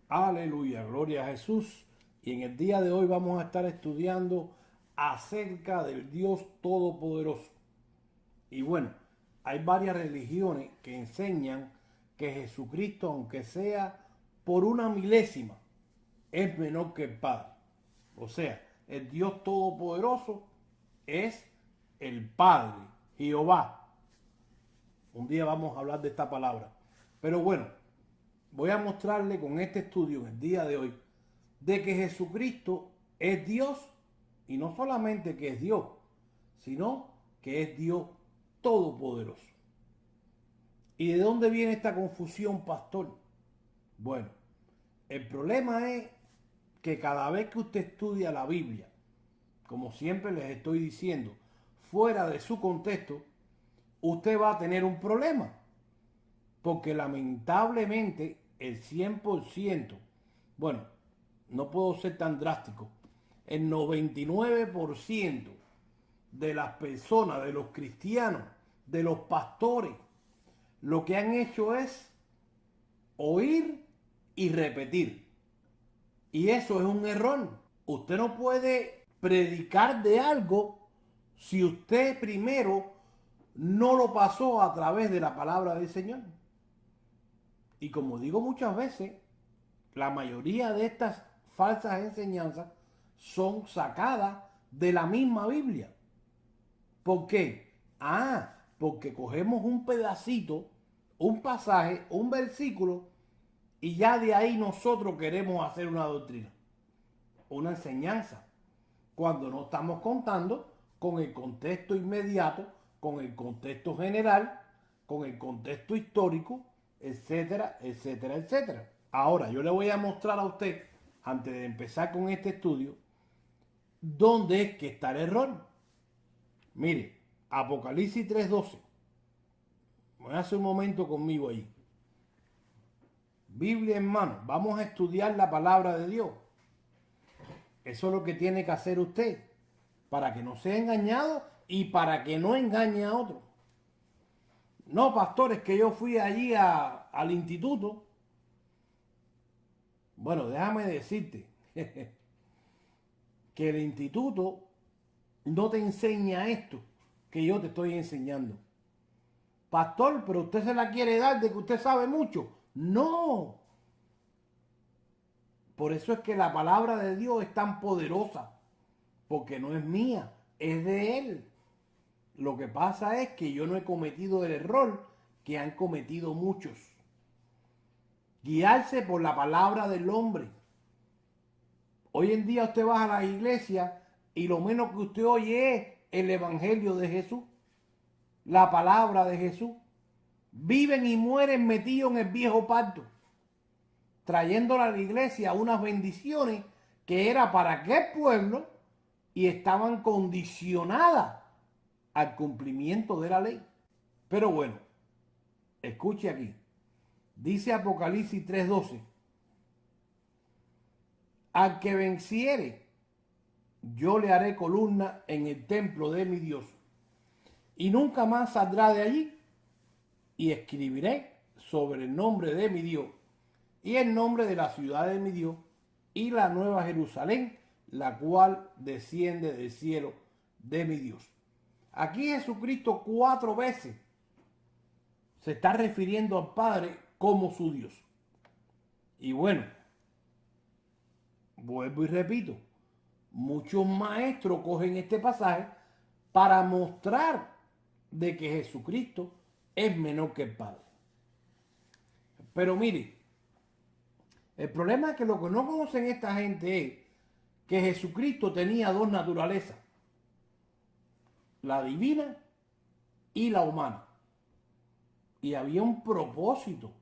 Aleluya, gloria a Jesús. Y en el día de hoy vamos a estar estudiando acerca del Dios Todopoderoso. Y bueno, hay varias religiones que enseñan que Jesucristo, aunque sea por una milésima, es menor que el Padre. O sea, el Dios Todopoderoso es el Padre, Jehová. Un día vamos a hablar de esta palabra. Pero bueno, voy a mostrarle con este estudio en el día de hoy de que Jesucristo es Dios, y no solamente que es Dios, sino que es Dios todopoderoso. ¿Y de dónde viene esta confusión, pastor? Bueno, el problema es que cada vez que usted estudia la Biblia, como siempre les estoy diciendo, fuera de su contexto, usted va a tener un problema. Porque lamentablemente el 100%, bueno, no puedo ser tan drástico, el 99% de las personas, de los cristianos, de los pastores, lo que han hecho es oír y repetir. Y eso es un error. Usted no puede predicar de algo si usted primero no lo pasó a través de la palabra del Señor. Y como digo muchas veces, la mayoría de estas falsas enseñanzas son sacadas de la misma Biblia. ¿Por qué? Porque cogemos un pedacito, un pasaje, un versículo, y ya de ahí nosotros queremos hacer una doctrina, una enseñanza, cuando no estamos contando con el contexto inmediato, con el contexto general, con el contexto histórico, etcétera, etcétera, etcétera. Ahora, yo le voy a mostrar a usted, antes de empezar con este estudio, dónde es que está el error. Mire, Apocalipsis 3:12. Voy a hacer un momento conmigo ahí. Biblia en mano. Vamos a estudiar la palabra de Dios. Eso es lo que tiene que hacer usted, para que no sea engañado y para que no engañe a otro. No, pastor, es que yo fui allí al instituto. Bueno, déjame decirte que el instituto no te enseña esto que yo te estoy enseñando. Pastor, pero usted se la quiere dar de que usted sabe mucho. No. Por eso es que la palabra de Dios es tan poderosa, porque no es mía, es de Él. Lo que pasa es que yo no he cometido el error que han cometido muchos. Guiarse por la palabra del hombre. Hoy en día usted va a la iglesia y lo menos que usted oye es el evangelio de Jesús, la palabra de Jesús. Viven y mueren metidos en el viejo pacto, trayéndole a la iglesia unas bendiciones que era para aquel pueblo y estaban condicionadas al cumplimiento de la ley. Pero bueno, escuche aquí. Dice Apocalipsis 3:12. Al que venciere, yo le haré columna en el templo de mi Dios, y nunca más saldrá de allí, y escribiré sobre el nombre de mi Dios, y el nombre de la ciudad de mi Dios, y la nueva Jerusalén, la cual desciende del cielo de mi Dios. Aquí Jesucristo 4 veces se está refiriendo al Padre como su Dios. Y bueno, vuelvo y repito, muchos maestros cogen este pasaje para mostrar de que Jesucristo es menor que el Padre. Pero mire, el problema es que lo que no conocen esta gente es que Jesucristo tenía dos naturalezas, la divina y la humana. Y había un propósito,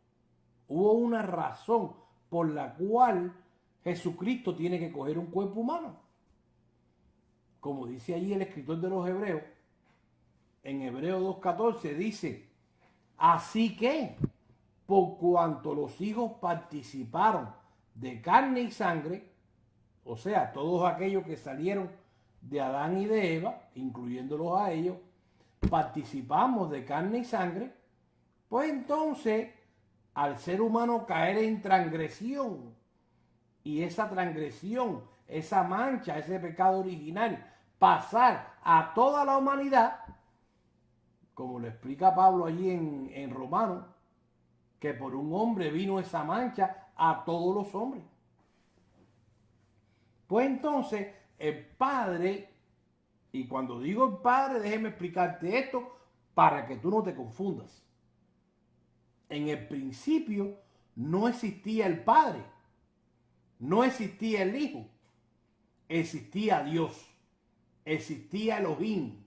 hubo una razón por la cual Jesucristo tiene que coger un cuerpo humano. Como dice allí el escritor de los Hebreos, en Hebreos 2:14 dice, así que, por cuanto los hijos participaron de carne y sangre, o sea, todos aquellos que salieron de Adán y de Eva, incluyéndolos a ellos, participamos de carne y sangre, pues entonces, al ser humano caer en transgresión y esa transgresión, esa mancha, ese pecado original, pasar a toda la humanidad, como lo explica Pablo allí en Romanos, que por un hombre vino esa mancha a todos los hombres. Pues entonces el Padre, y cuando digo el Padre, déjeme explicarte esto para que tú no te confundas. En el principio no existía el Padre, no existía el Hijo, existía Dios, existía Elohim.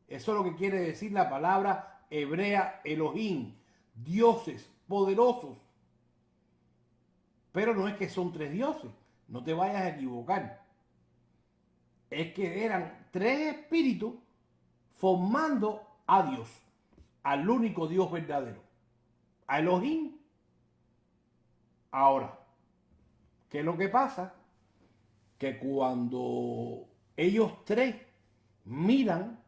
Eso es lo que quiere decir la palabra hebrea Elohim, dioses poderosos. Pero no es que son tres dioses, no te vayas a equivocar. Es que eran tres espíritus formando a Dios, al único Dios verdadero, a Elohim. Ahora, ¿qué es lo que pasa? Que cuando ellos tres miran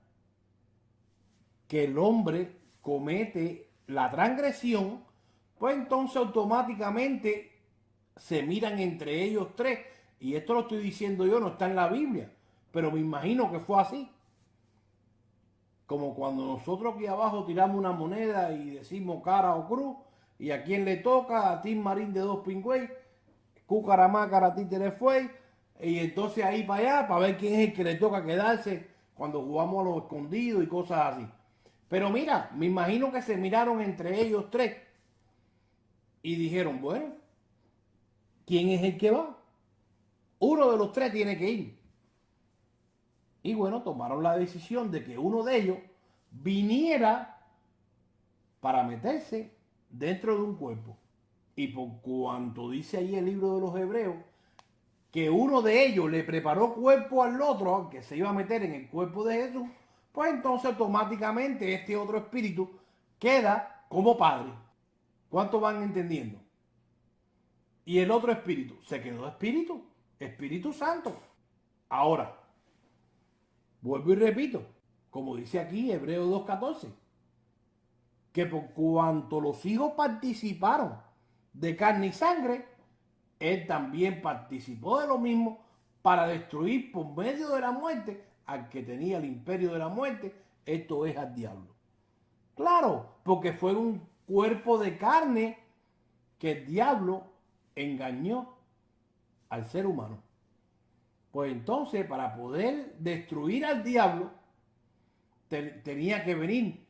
que el hombre comete la transgresión, pues entonces automáticamente se miran entre ellos tres. Y esto lo estoy diciendo yo, no está en la Biblia, pero me imagino que fue así. Como cuando nosotros aquí abajo tiramos una moneda y decimos cara o cruz, y a quién le toca, a Tim Marín de Dos Pingüey, Cucaramácara, Títere fue, y entonces ahí para allá, para ver quién es el que le toca quedarse cuando jugamos a los escondidos y cosas así. Pero mira, me imagino que se miraron entre ellos tres y dijeron, bueno, ¿quién es el que va? Uno de los tres tiene que ir. Y bueno, tomaron la decisión de que uno de ellos viniera para meterse dentro de un cuerpo. Y por cuanto dice ahí el libro de los Hebreos, que uno de ellos le preparó cuerpo al otro, que se iba a meter en el cuerpo de Jesús, pues entonces automáticamente este otro espíritu queda como padre. ¿Cuántos van entendiendo? Y el otro espíritu se quedó espíritu, Espíritu Santo. Ahora, vuelvo y repito, como dice aquí Hebreos 2:14, que por cuanto los hijos participaron de carne y sangre, él también participó de lo mismo para destruir por medio de la muerte al que tenía el imperio de la muerte, esto es al diablo. Claro, porque fue un cuerpo de carne que el diablo engañó al ser humano. Pues entonces, para poder destruir al diablo, tenía que venir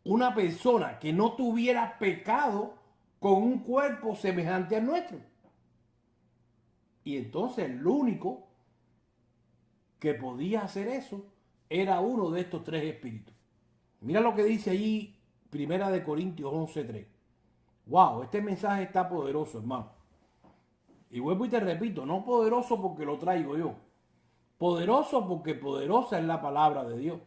una persona que no tuviera pecado con un cuerpo semejante al nuestro. Y entonces el único que podía hacer eso era uno de estos tres espíritus. Mira lo que dice allí, 1 Corintios 11:3. Wow, este mensaje está poderoso, hermano. Y vuelvo y te repito, no poderoso porque lo traigo yo. Poderoso porque poderosa es la palabra de Dios.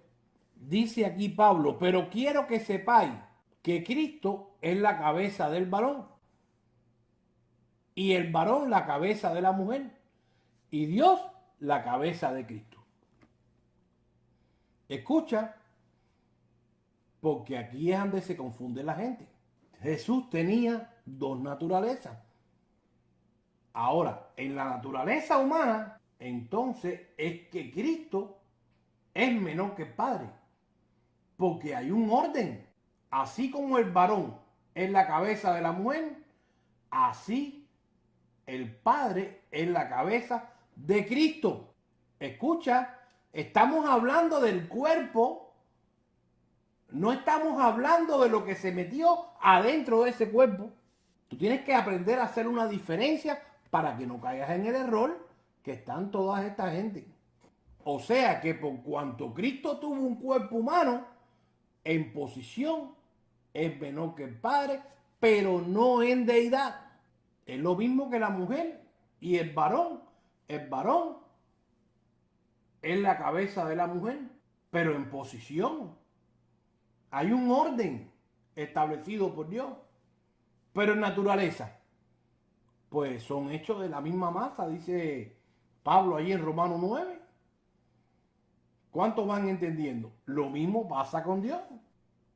Dice aquí Pablo, pero quiero que sepáis que Cristo es la cabeza del varón y el varón la cabeza de la mujer y Dios la cabeza de Cristo. Escucha, porque aquí es donde se confunde la gente. Jesús tenía dos naturalezas. Ahora, en la naturaleza humana, entonces es que Cristo es menor que el Padre, porque hay un orden. Así como el varón es la cabeza de la mujer, así el Padre es la cabeza de Cristo. Escucha, estamos hablando del cuerpo, no estamos hablando de lo que se metió adentro de ese cuerpo. Tú tienes que aprender a hacer una diferencia para que no caigas en el error que están toda esta gente. O sea que por cuanto Cristo tuvo un cuerpo humano, en posición es menor que el Padre, pero no en deidad. Es lo mismo que la mujer y el varón. El varón es la cabeza de la mujer, pero en posición. Hay un orden establecido por Dios. Pero en naturaleza, pues son hechos de la misma masa, dice Pablo ahí en Romanos 9. ¿Cuántos van entendiendo? Lo mismo pasa con Dios.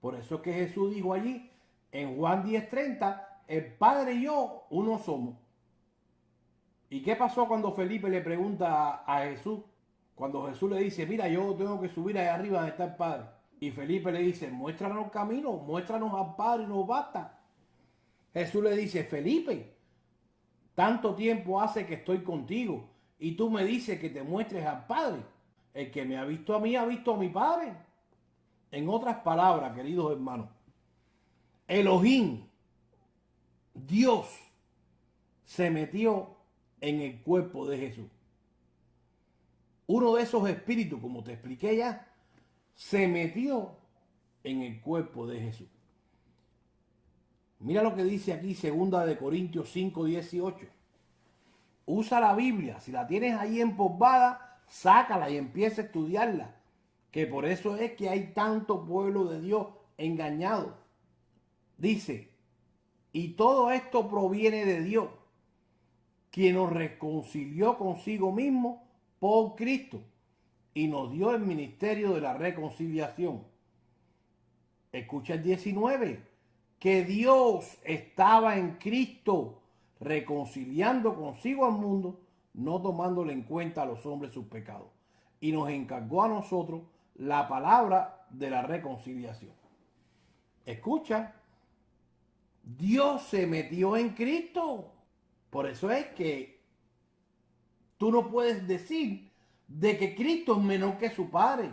Por eso es que Jesús dijo allí en Juan 10:30, el Padre y yo uno somos. ¿Y qué pasó cuando Felipe le pregunta a Jesús? Cuando Jesús le dice, mira, yo tengo que subir allá arriba donde está el Padre. Y Felipe le dice, muéstranos el camino, muéstranos al Padre y nos basta. Jesús le dice, Felipe, tanto tiempo hace que estoy contigo y tú me dices que te muestres al Padre. El que me ha visto a mí ha visto a mi Padre. En otras palabras, queridos hermanos, Elohim, Dios, se metió en el cuerpo de Jesús. Uno de esos espíritus, como te expliqué ya, se metió en el cuerpo de Jesús. Mira lo que dice aquí, 2 Corintios 5:18. Usa la Biblia. Si la tienes ahí empolvada, sácala y empieza a estudiarla. Que por eso es que hay tanto pueblo de Dios engañado. Dice, y todo esto proviene de Dios, quien nos reconcilió consigo mismo por Cristo y nos dio el ministerio de la reconciliación. Escucha el 19, que Dios estaba en Cristo reconciliando consigo al mundo, no tomándole en cuenta a los hombres sus pecados, y nos encargó a nosotros la palabra de la reconciliación. Escucha, Dios se metió en Cristo. Por eso es que tú no puedes decir de que Cristo es menor que su Padre.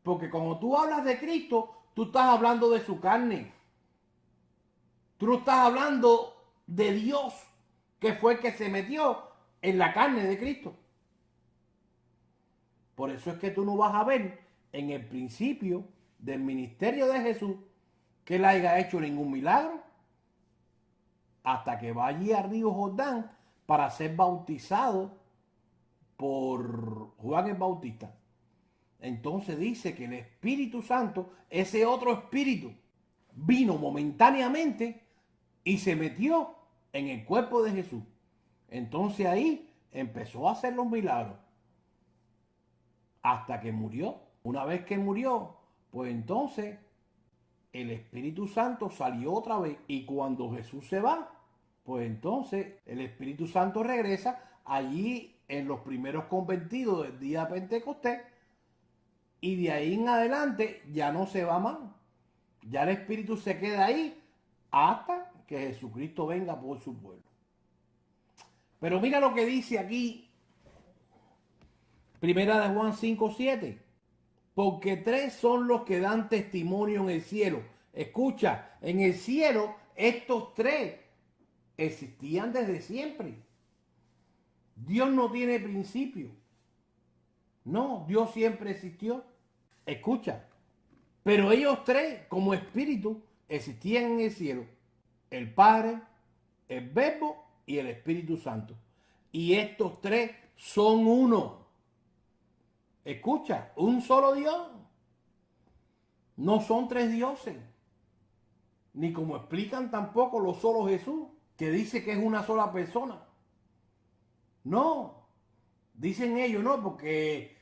Porque cuando tú hablas de Cristo, tú estás hablando de su carne. Tú no estás hablando de Dios, que fue el que se metió en la carne de Cristo. Por eso es que tú no vas a ver en el principio del ministerio de Jesús que él haya hecho ningún milagro hasta que va allí al río Jordán para ser bautizado por Juan el Bautista. Entonces dice que el Espíritu Santo, ese otro espíritu, vino momentáneamente y se metió en el cuerpo de Jesús. Entonces ahí empezó a hacer los milagros hasta que murió. Una vez que murió, pues entonces el Espíritu Santo salió otra vez, y cuando Jesús se va, pues entonces el Espíritu Santo regresa allí en los primeros convertidos del día de Pentecostés, y de ahí en adelante ya no se va más. Ya el Espíritu se queda ahí hasta que Jesucristo venga por su pueblo. Pero mira lo que dice aquí, Primera de Juan 5:7. Porque 3 son los que dan testimonio en el cielo. Escucha, en el cielo estos 3 existían desde siempre. Dios no tiene principio. No, Dios siempre existió. Escucha, pero ellos 3 como espíritu existían en el cielo. El Padre, el Verbo y el Espíritu Santo. Y estos 3 son uno. Escucha, un solo Dios. No son 3 dioses. Ni como explican tampoco lo solo Jesús, que dice que es una sola persona. No. Dicen ellos, no, porque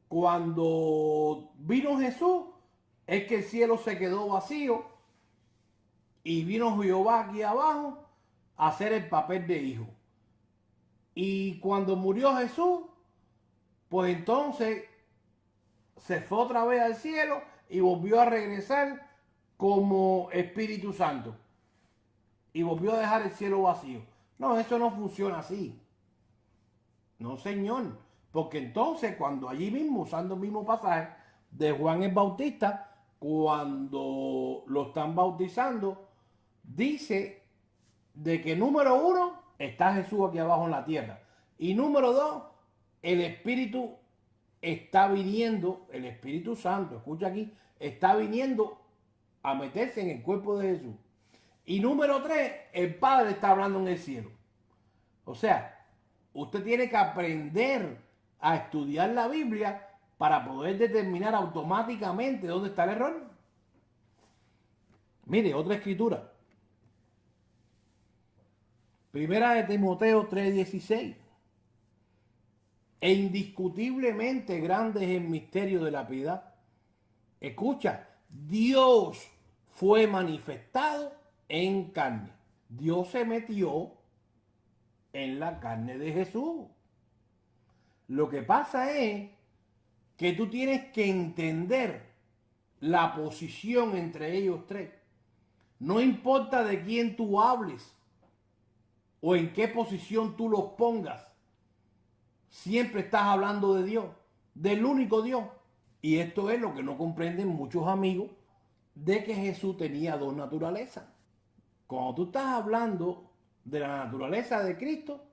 cuando vino Jesús, es que el cielo se quedó vacío y vino Jehová aquí abajo a hacer el papel de hijo. Y cuando murió Jesús, pues entonces se fue otra vez al cielo y volvió a regresar como Espíritu Santo. Y volvió a dejar el cielo vacío. No, eso no funciona así. No, señor. Porque entonces cuando allí mismo, usando el mismo pasaje de Juan el Bautista, cuando lo están bautizando, dice de que número 1 está Jesús aquí abajo en la tierra. Y número 2, el Espíritu está viniendo, el Espíritu Santo, escucha aquí, está viniendo a meterse en el cuerpo de Jesús. Y número 3, el Padre está hablando en el cielo. O sea, usted tiene que aprender a estudiar la Biblia para poder determinar automáticamente dónde está el error. Mire, otra escritura. Primera de Timoteo 3:16. E indiscutiblemente grande es el misterio de la piedad. Escucha, Dios fue manifestado en carne. Dios se metió en la carne de Jesús. Lo que pasa es que tú tienes que entender la posición entre ellos tres. No importa de quién tú hables o en qué posición tú los pongas, siempre estás hablando de Dios, del único Dios. Y esto es lo que no comprenden muchos amigos, de que Jesús tenía dos naturalezas. Cuando tú estás hablando de la naturaleza de Cristo,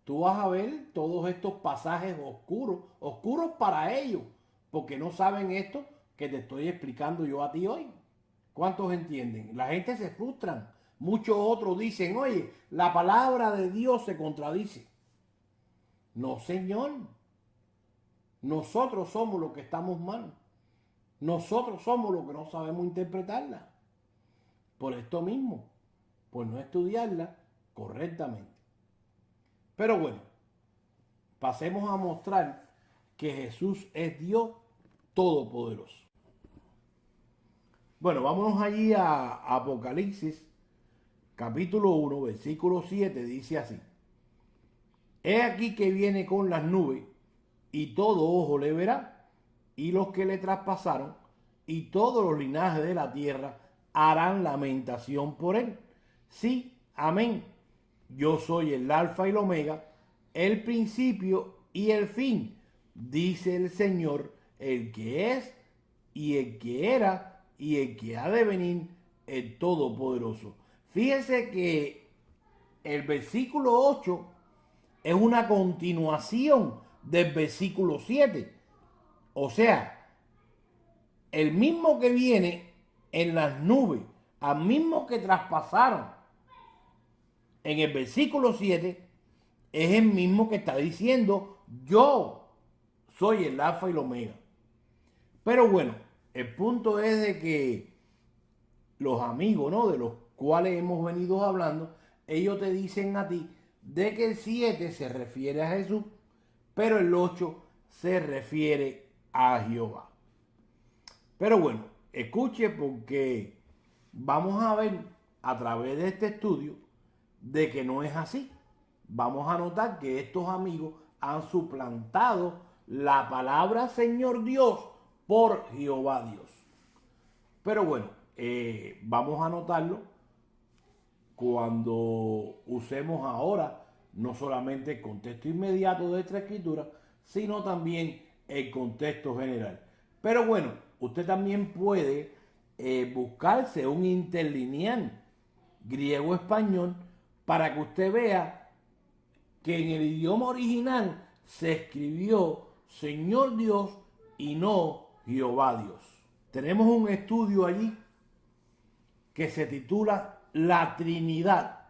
tú vas a ver todos estos pasajes oscuros, oscuros para ellos, porque no saben esto que te estoy explicando yo a ti hoy. ¿Cuántos entienden? La gente se frustra. Muchos otros dicen, oye, la palabra de Dios se contradice. No, señor. Nosotros somos los que estamos mal. Nosotros somos los que no sabemos interpretarla. Por esto mismo, por no estudiarla correctamente. Pero bueno, pasemos a mostrar que Jesús es Dios Todopoderoso. Bueno, vámonos allí a Apocalipsis, capítulo 1, versículo 7, dice así. He aquí que viene con las nubes, y todo ojo le verá, y los que le traspasaron, y todos los linajes de la tierra harán lamentación por él. Sí, amén. Yo soy el alfa y el omega, el principio y el fin, dice el Señor, el que es, y el que era, y el que ha de venir, el Todopoderoso. Fíjense que el versículo 8 es una continuación del versículo 7. O sea, el mismo que viene en las nubes, al mismo que traspasaron en el versículo 7, es el mismo que está diciendo, yo soy el alfa y el omega. Pero bueno, el punto es de que los amigos, ¿no?, de los cuales hemos venido hablando, ellos te dicen a ti de que el 7 se refiere a Jesús, pero el 8 se refiere a Jehová. Pero bueno, escuche, porque vamos a ver a través de este estudio de que no es así. Vamos a notar que estos amigos han suplantado la palabra Señor Dios por Jehová Dios. Pero bueno, vamos a notarlo cuando usemos ahora no solamente el contexto inmediato de esta escritura, sino también el contexto general. Pero bueno, usted también puede buscarse un interlineal griego-español para que usted vea que en el idioma original se escribió Señor Dios y no Jehová Dios. Tenemos un estudio allí que se titula La Trinidad,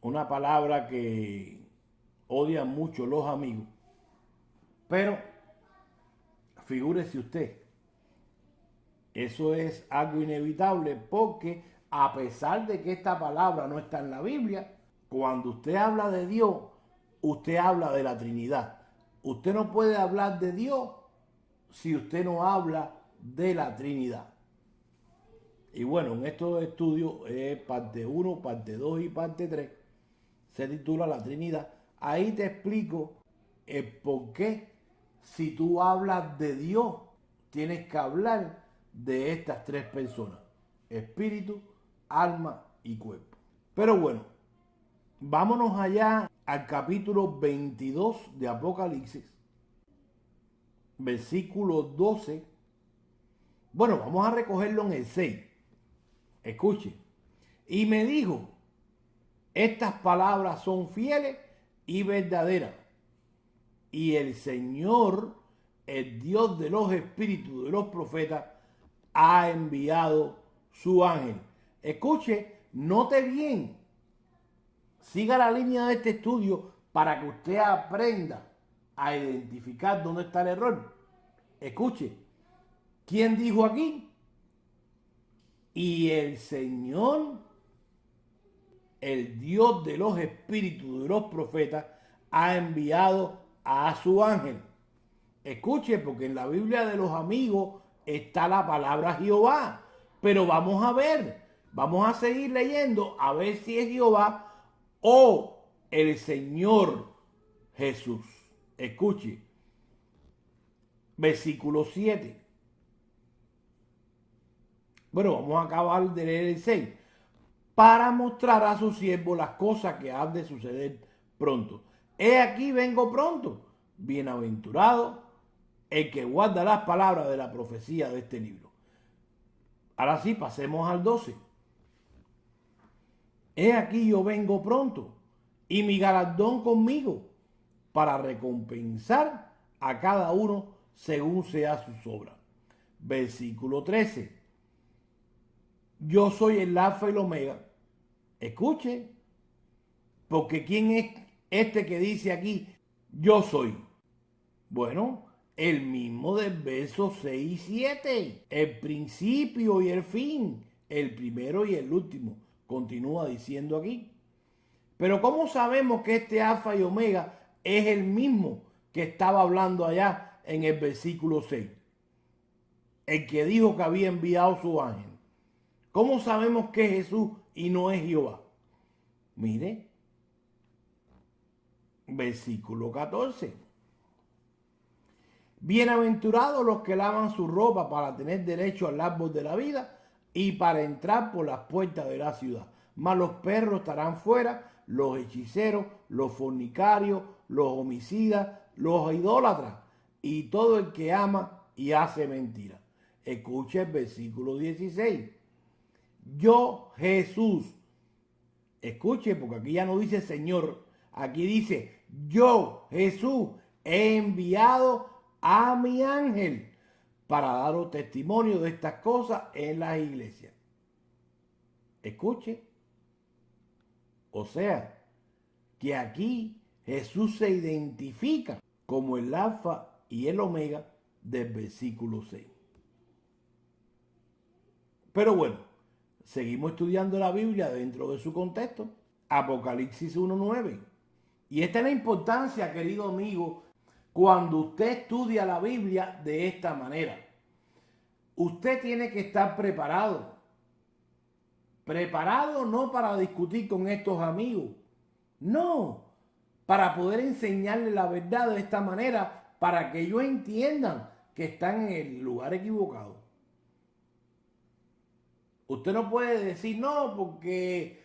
una palabra que odian mucho los amigos, pero figúrese usted, eso es algo inevitable, porque a pesar de que esta palabra no está en la Biblia, cuando usted habla de Dios, usted habla de la Trinidad. Usted no puede hablar de Dios si usted no habla de la Trinidad. Y bueno, en estos estudios, parte 1, parte 2 y parte 3, se titula La Trinidad. Ahí te explico el por qué, si tú hablas de Dios, tienes que hablar de estas tres personas: espíritu, alma y cuerpo. Pero bueno, vámonos allá al capítulo 22 de Apocalipsis, versículo 12. Bueno, vamos a recogerlo en el 6. Escuche. Y me dijo, estas palabras son fieles y verdaderas. Y el Señor, el Dios de los espíritus de los profetas, ha enviado su ángel. Escuche, note bien. Siga la línea de este estudio para que usted aprenda a identificar dónde está el error. Escuche, ¿quién dijo aquí? Y el Señor, el Dios de los espíritus de los profetas, ha enviado a su ángel. Escuche, porque en la Biblia de los amigos está la palabra Jehová. Pero vamos a ver, vamos a seguir leyendo a ver si es Jehová o el Señor Jesús. Escuche, versículo 7. Bueno, vamos a acabar de leer el 6. Para mostrar a su siervo las cosas que han de suceder pronto. He aquí vengo pronto. Bienaventurado el que guarda las palabras de la profecía de este libro. Ahora sí, pasemos al 12. He aquí yo vengo pronto, y mi galardón conmigo, para recompensar a cada uno según sea sus obras. Versículo 13. Yo soy el alfa y el omega. Escuche, porque ¿quién es este que dice aquí, yo soy? Bueno, el mismo del verso 6 y 7, el principio y el fin, el primero y el último, continúa diciendo aquí. Pero ¿cómo sabemos que este alfa y omega es el mismo que estaba hablando allá en el versículo 6? El que dijo que había enviado su ángel. ¿Cómo sabemos que es Jesús y no es Jehová? Mire, versículo 14. Bienaventurados los que lavan su ropa para tener derecho al árbol de la vida y para entrar por las puertas de la ciudad. Mas los perros estarán fuera, los hechiceros, los fornicarios, los homicidas, los idólatras y todo el que ama y hace mentira. Escucha el versículo 16. Yo, Jesús, escuche, porque aquí ya no dice Señor, aquí dice yo, Jesús, he enviado a mi ángel para daros testimonio de estas cosas en las iglesias. Escuche. O sea, que aquí Jesús se identifica como el alfa y el omega del versículo 6. Pero bueno, seguimos estudiando la Biblia dentro de su contexto. Apocalipsis 1:9. Y esta es la importancia, querido amigo, cuando usted estudia la Biblia de esta manera. Usted tiene que estar preparado. Preparado no para discutir con estos amigos. No, para poder enseñarle la verdad de esta manera, para que ellos entiendan que están en el lugar equivocado. Usted no puede decir no porque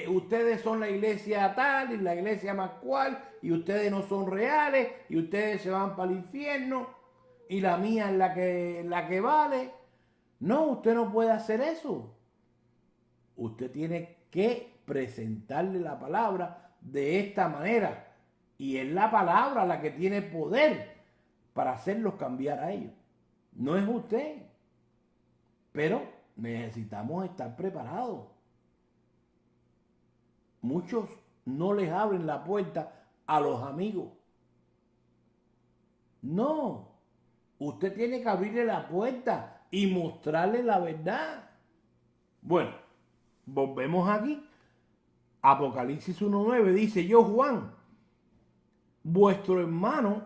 ustedes son la iglesia tal y la iglesia más cual y ustedes no son reales y ustedes se van para el infierno y la mía es la que vale. No, usted no puede hacer eso. Usted tiene que presentarle la palabra de esta manera y es la palabra la que tiene poder para hacerlos cambiar a ellos. No es usted, pero necesitamos estar preparados. Muchos no les abren la puerta a los amigos. No, usted tiene que abrirle la puerta y mostrarle la verdad. Bueno, volvemos aquí. Apocalipsis 1:9 dice, yo Juan, vuestro hermano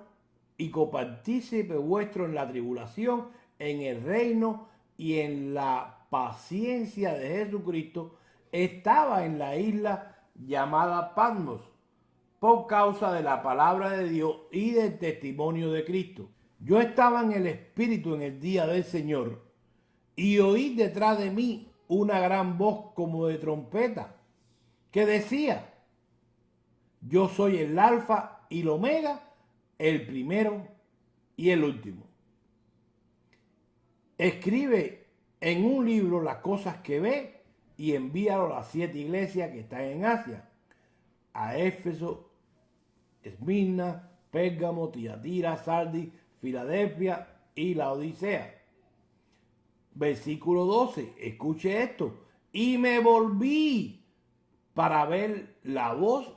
y copartícipe vuestro en la tribulación, en el reino y en la paciencia de Jesucristo, estaba en la isla llamada Patmos por causa de la palabra de Dios y del testimonio de Cristo. Yo estaba en el Espíritu en el día del Señor y oí detrás de mí una gran voz como de trompeta que decía, yo soy el alfa y el omega, el primero y el último. Escribe en un libro las cosas que ve y envíalo a las 7 iglesias que están en Asia, a Éfeso, Esmirna, Pérgamo, Tiatira, Sardis, Filadelfia y la Odisea. Versículo 12, escuche esto, y me volví para ver la voz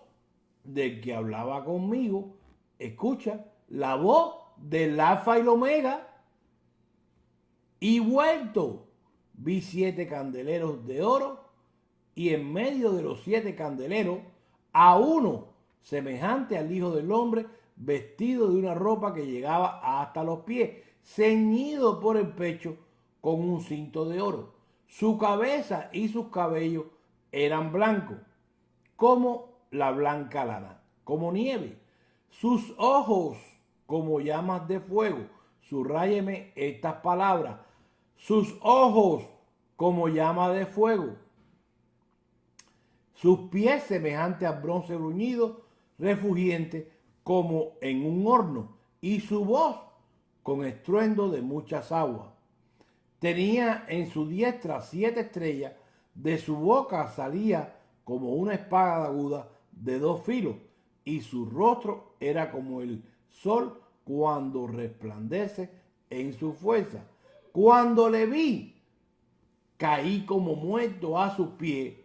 del que hablaba conmigo. Escucha, la voz del alfa y el omega. Y vuelto, vi 7 candeleros de oro y en medio de los 7 candeleros a uno semejante al Hijo del Hombre, vestido de una ropa que llegaba hasta los pies, ceñido por el pecho con un cinto de oro. Su cabeza y sus cabellos eran blancos, como la blanca lana, como nieve. Sus ojos como llamas de fuego. Subráyeme estas palabras. Sus ojos como llama de fuego. Sus pies semejantes a bronce bruñido, refugiente como en un horno, y su voz con estruendo de muchas aguas. Tenía en su diestra 7 estrellas, de su boca salía como una espada aguda de 2 filos, y su rostro era como el sol cuando resplandece en su fuerza. Cuando le vi, caí como muerto a sus pies,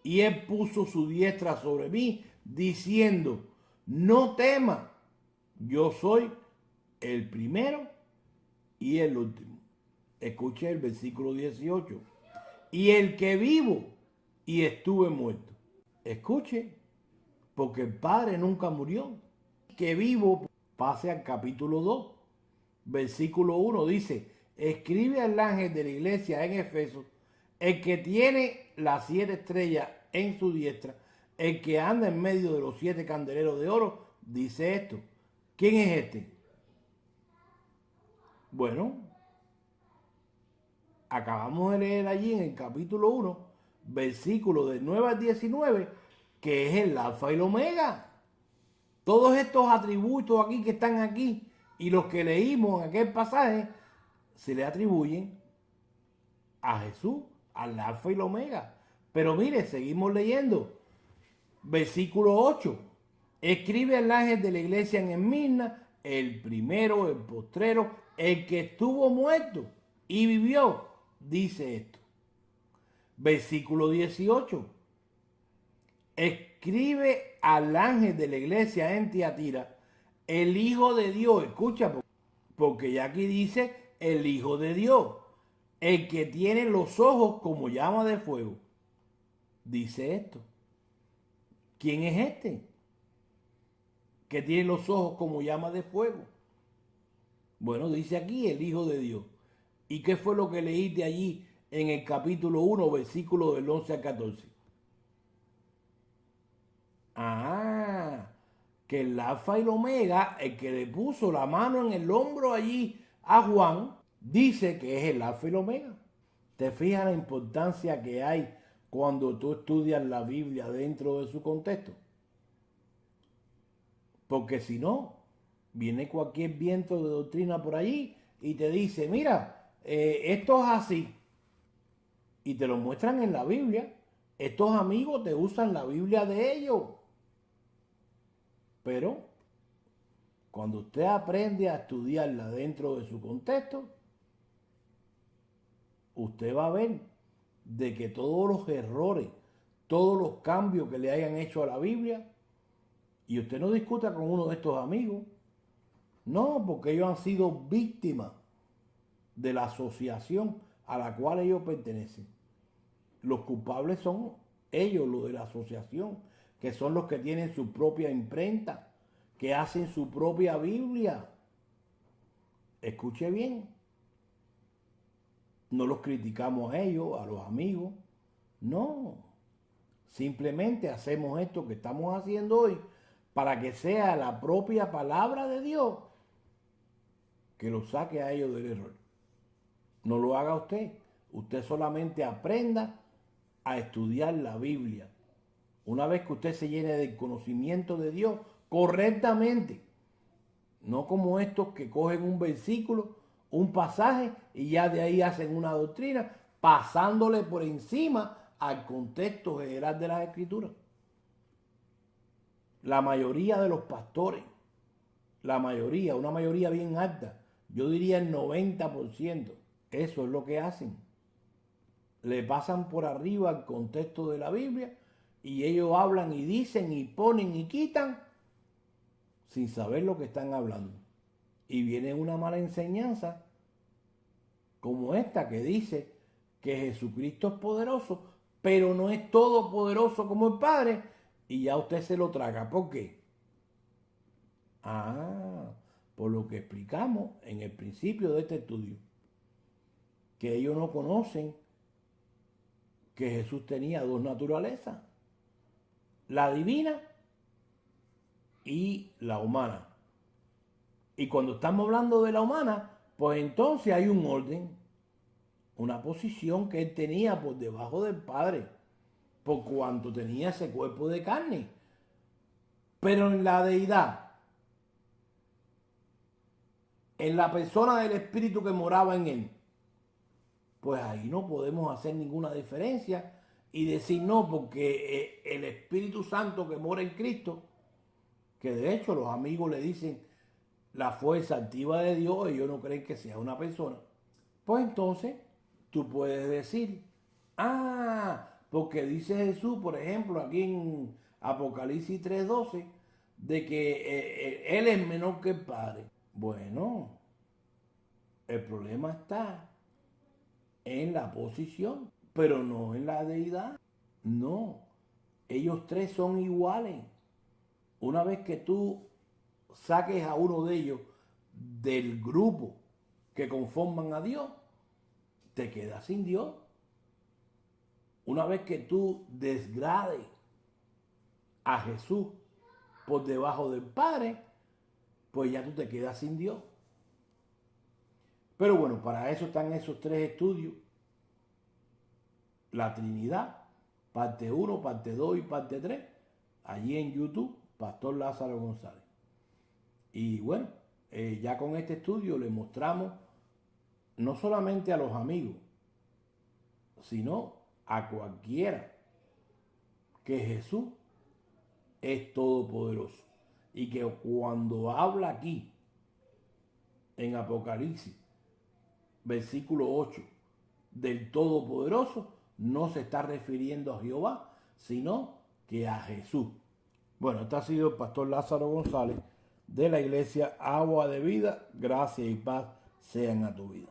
y él puso su diestra sobre mí, diciendo: no temas, yo soy el primero y el último. Escuche el versículo 18. Y el que vivo y estuve muerto. Escuche, porque el Padre nunca murió. Que vivo, pase al capítulo 2, versículo 1, dice: escribe al ángel de la iglesia en Efeso, el que tiene las 7 estrellas en su diestra, el que anda en medio de los 7 candeleros de oro, dice esto. ¿Quién es este? Bueno, acabamos de leer allí en el capítulo 1, versículo del 9 al 19, que es el alfa y el omega. Todos estos atributos aquí que están aquí y los que leímos en aquel pasaje se le atribuyen a Jesús, al alfa y el omega. Pero mire, seguimos leyendo. Versículo 8. Escribe al ángel de la iglesia en Esmirna, el primero, el postrero, el que estuvo muerto y vivió, dice esto. Versículo 18. Escribe al ángel de la iglesia en Tiatira, el Hijo de Dios. Escucha, porque ya aquí dice el Hijo de Dios, el que tiene los ojos como llama de fuego. Dice esto. ¿Quién es este? Que tiene los ojos como llama de fuego. Bueno, dice aquí el Hijo de Dios. ¿Y qué fue lo que leíste allí en el capítulo 1, versículo del 11 al 14? Ah, que el alfa y el omega, el que le puso la mano en el hombro allí a Juan, dice que es el alfa y el omega. ¿Te fijas la importancia que hay cuando tú estudias la Biblia dentro de su contexto? Porque si no, viene cualquier viento de doctrina por allí y te dice: mira, esto es así. Y te lo muestran en la Biblia. Estos amigos te usan la Biblia de ellos. Pero cuando usted aprende a estudiarla dentro de su contexto, usted va a ver de que todos los errores, todos los cambios que le hayan hecho a la Biblia, y usted no discuta con uno de estos amigos, no, porque ellos han sido víctimas de la asociación a la cual ellos pertenecen. Los culpables son ellos, los de la asociación, que son los que tienen su propia imprenta, que hacen su propia Biblia. Escuche bien. No los criticamos a ellos, a los amigos. No. Simplemente hacemos esto que estamos haciendo hoy para que sea la propia palabra de Dios que los saque a ellos del error. No lo haga usted. Usted solamente aprenda a estudiar la Biblia. Una vez que usted se llene del conocimiento de Dios correctamente, no como estos que cogen un versículo, un pasaje y ya de ahí hacen una doctrina, pasándole por encima al contexto general de las Escrituras. La mayoría de los pastores, la mayoría, una mayoría bien alta, yo diría el 90%, eso es lo que hacen. Le pasan por arriba el contexto de la Biblia y ellos hablan y dicen y ponen y quitan sin saber lo que están hablando. Y viene una mala enseñanza como esta que dice que Jesucristo es poderoso, pero no es todopoderoso como el Padre, y ya usted se lo traga. ¿Por qué? Por lo que explicamos en el principio de este estudio, que ellos no conocen que Jesús tenía 2 naturalezas, la divina y la humana. Y cuando estamos hablando de la humana, pues entonces hay un orden, una posición que él tenía por debajo del Padre, por cuanto tenía ese cuerpo de carne. Pero en la deidad, en la persona del Espíritu que moraba en él, pues ahí no podemos hacer ninguna diferencia y decir no, porque el Espíritu Santo que mora en Cristo, que de hecho los amigos le dicen la fuerza activa de Dios, ellos no creen que sea una persona, pues entonces tú puedes decir, porque dice Jesús, por ejemplo, aquí en Apocalipsis 3:12, de que Él es menor que el Padre. Bueno, el problema está en la posición, pero no en la deidad. No, ellos tres son iguales. Una vez que tú saques a uno de ellos del grupo que conforman a Dios, te quedas sin Dios. Una vez que tú desgrades a Jesús por debajo del Padre, pues ya tú te quedas sin Dios. Pero bueno, para eso están esos tres estudios. La Trinidad, parte 1, parte 2 y parte 3, allí en YouTube, Pastor Lázaro González. Y bueno, ya con este estudio le mostramos no solamente a los amigos, sino a cualquiera que Jesús es todopoderoso. Y que cuando habla aquí, en Apocalipsis, versículo 8, del Todopoderoso, no se está refiriendo a Jehová, sino que a Jesús. Bueno, este ha sido el Pastor Lázaro González de la iglesia Agua de Vida. Gracia y paz sean a tu vida.